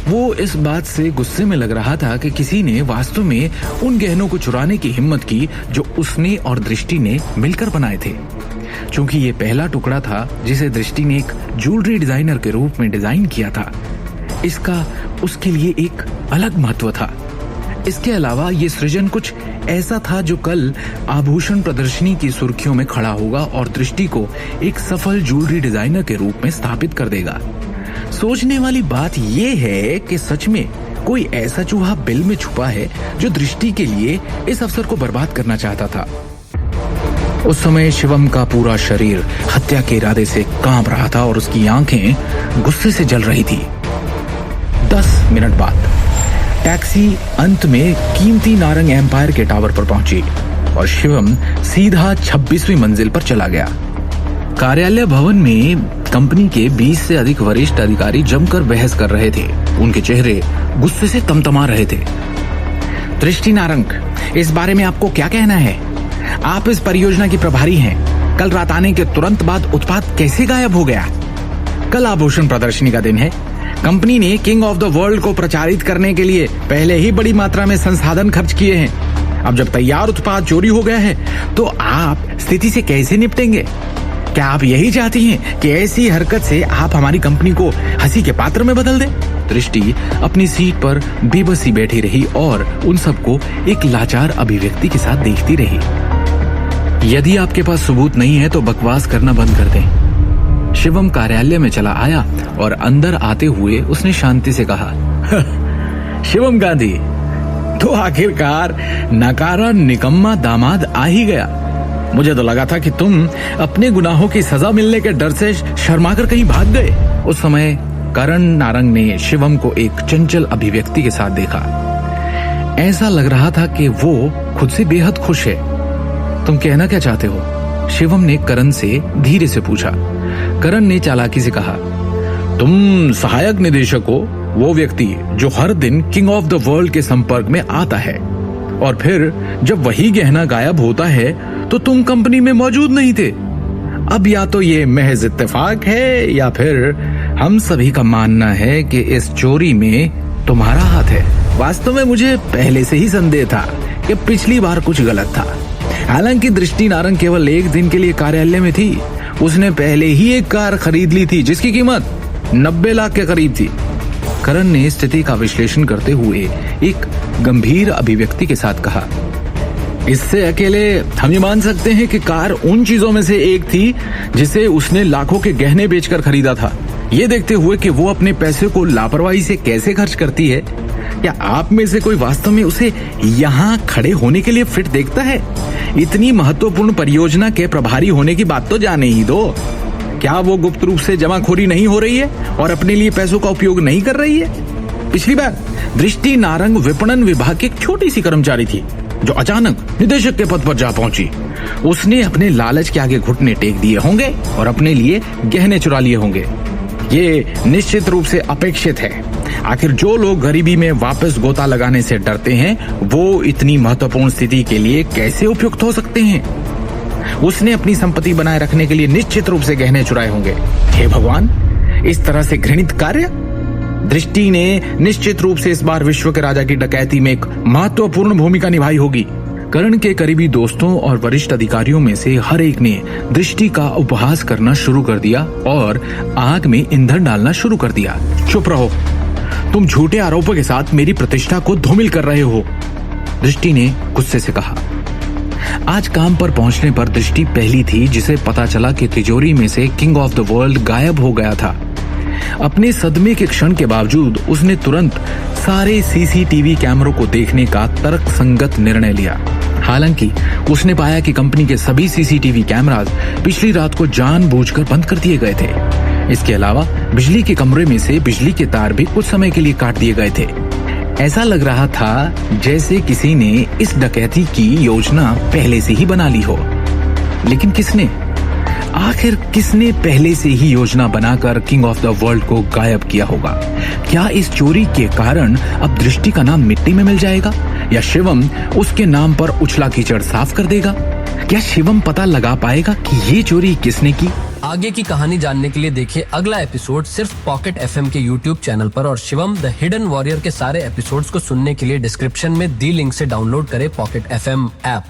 वो इस बात से गुस्से में लग रहा था कि किसी ने वास्तव में उन गहनों को चुराने की हिम्मत की जो उसने और दृष्टि ने मिलकर बनाए थे। क्योंकि ये पहला टुकड़ा था जिसे दृष्टि ने एक ज्वेलरी डिजाइनर के रूप में डिजाइन किया था, इसका उसके लिए एक अलग महत्व था। इसके अलावा ये सृजन कुछ ऐसा था जो कल आभूषण प्रदर्शनी की सुर्खियों में खड़ा होगा और दृष्टि को एक सफल ज्वेलरी डिजाइनर के रूप में स्थापित कर देगा। सोचने वाली बात यह है कि सच में कोई ऐसा चूहा बिल में छुपा है जो दृष्टि के लिए इस अवसर को बर्बाद करना चाहता था। उस समय शिवम का पूरा शरीर हत्या के इरादे से कांप रहा था और उसकी आंखें गुस्से से जल रही थी। 10 मिनट बाद टैक्सी अंत में कीमती नारंग एम्पायर के टावर पर पहुंची और शिवम सीधा 26वीं मंजिल पर चला गया। कार्यालय भवन में कंपनी के 20 से अधिक वरिष्ठ अधिकारी जमकर बहस कर रहे थे। उनके चेहरे गुस्से से तमतमा रहे थे। दृष्टि नारंग, इस बारे में आपको क्या कहना है? आप इस परियोजना की प्रभारी हैं। कल रात आने के तुरंत बाद उत्पाद कैसे गायब हो गया? कल आभूषण प्रदर्शनी का दिन है। कंपनी ने किंग ऑफ द वर्ल्ड को प्रचारित करने के लिए पहले ही बड़ी मात्रा में संसाधन खर्च किए हैं। अब जब तैयार उत्पाद चोरी हो गया है तो आप स्थिति से कैसे निपटेंगे? क्या आप यही चाहती हैं कि ऐसी हरकत से आप हमारी कंपनी को हंसी के पात्र में बदल दें? दृष्टि अपनी सीट पर बेबसी बैठी रही और उन सबको एक लाचार अभिव्यक्ति के साथ देखती रही। यदि आपके पास सबूत नहीं है तो बकवास करना बंद कर दें। शिवम कार्यालय में चला आया और अंदर आते हुए उसने शांति से कहा, शिवम गांधी, तो आखिरकार नकारा निकम्मा दामाद आ ही गया। मुझे तो लगा था कि तुम अपने गुनाहों की सजा मिलने के डर से शर्माकर कहीं भाग गए। उस समय करण नारंग ने शिवम को एक चंचल अभिव्यक्ति के साथ देखा। ऐसा लग रहा था कि वो खुद से बेहद खुश है। तुम कहना क्या चाहते हो? शिवम ने करण से धीरे से पूछा। करण ने चालाकी से कहा, तुम सहायक निदेशक हो, वो व्यक्ति जो हर दिन किंग ऑफ द वर्ल्ड के संपर्क में आता है, और फिर जब वही गहना गायब होता है तो तुम कंपनी में मौजूद नहीं थे। अब या तो ये महज इत्तेफाक है या फिर हम सभी का मानना है कि इस चोरी में तुम्हारा हाथ है। वास्तव में मुझे पहले से ही संदेह था कि पिछली बार कुछ गलत था। हालांकि दृष्टि नारंग केवल एक दिन के लिए कार्यालय में थी। उसने पहले ही एक कार खरीद ली थी जिसकी कीमत 90 लाख के करीब थी। करण ने स्थिति का विश्लेषण करते हुए एक गंभीर अभिव्यक्ति के साथ कहा, इससे अकेले हम ये मान सकते हैं कि कार उन चीजों में से एक थी जिसे उसने लाखों के गहने बेचकर खरीदा था। ये देखते हुए कि वो अपने पैसे को लापरवाही से कैसे खर्च करती है, क्या आप में से कोई वास्तव में उसे यहाँ खड़े होने के लिए फिट देखता है? इतनी महत्वपूर्ण परियोजना के प्रभारी होने की बात तो जाने ही दो। क्या वो गुप्त रूप से जमाखोरी नहीं हो रही है और अपने लिए पैसों का उपयोग नहीं कर रही है? पिछली बार दृष्टि नारंग विपणन विभाग की एक छोटी सी कर्मचारी थी जो अचानक निदेशक के पद पर जा पहुंची। उसने अपने लालच के आगे घुटने टेक दिए होंगे और अपने लिए गहने चुरा लिए होंगे। ये निश्चित रूप से अपेक्षित है। आखिर जो लोग गरीबी में वापस गोता लगाने से डरते हैं वो इतनी महत्वपूर्ण स्थिति के लिए कैसे उपयुक्त हो सकते हैं? उसने अपनी संपत्ति बनाए रखने के लिए निश्चित रूप से गहने चुराए होंगे। हे भगवान, इस तरह से घृणित कार्य! दृष्टि ने निश्चित रूप से इस बार विश्व के राजा की डकैती में एक महत्वपूर्ण भूमिका निभाई होगी। करण के करीबी दोस्तों और वरिष्ठ अधिकारियों में से हर एक ने दृष्टि का उपहास करना शुरू कर दिया और आग में ईंधन डालना शुरू कर दिया। चुप रहो, तुम झूठे आरोपों के साथ मेरी प्रतिष्ठा को धूमिल कर रहे हो, दृष्टि ने गुस्से से कहा। आज काम पर पहुंचने पर दृष्टि पहली थी जिसे पता चला कि तिजोरी में से किंग ऑफ द वर्ल्ड गायब हो गया था। अपने सदमे के क्षण के बावजूद उसने तुरंत सारे सीसीटीवी कैमरों को देखने का तर्कसंगत निर्णय लिया। हालांकि उसने पाया कि कंपनी के सभी सीसीटीवी कैमरास पिछली रात को जानबूझकर बंद कर दिए गए थे। इसके अलावा बिजली के कमरे में से बिजली के तार भी कुछ समय के लिए काट दिए गए थे। ऐसा लग रहा था जैसे किसी ने इस डकैती की योजना पहले से ही बना ली हो। लेकिन किसने? आखिर किसने पहले से ही योजना बनाकर किंग ऑफ द वर्ल्ड को गायब किया होगा? क्या इस चोरी के कारण अब दृष्टि का नाम मिट्टी में मिल जाएगा या शिवम उसके नाम पर उछला कीचड़ साफ कर देगा? क्या शिवम पता लगा पाएगा कि ये चोरी किसने की? आगे की कहानी जानने के लिए देखिए अगला एपिसोड सिर्फ पॉकेट एफएम के YouTube चैनल पर और शिवम द हिडन वॉरियर के सारे एपिसोड्स को सुनने के लिए डिस्क्रिप्शन में दी लिंक से डाउनलोड करें पॉकेट एफएम ऐप।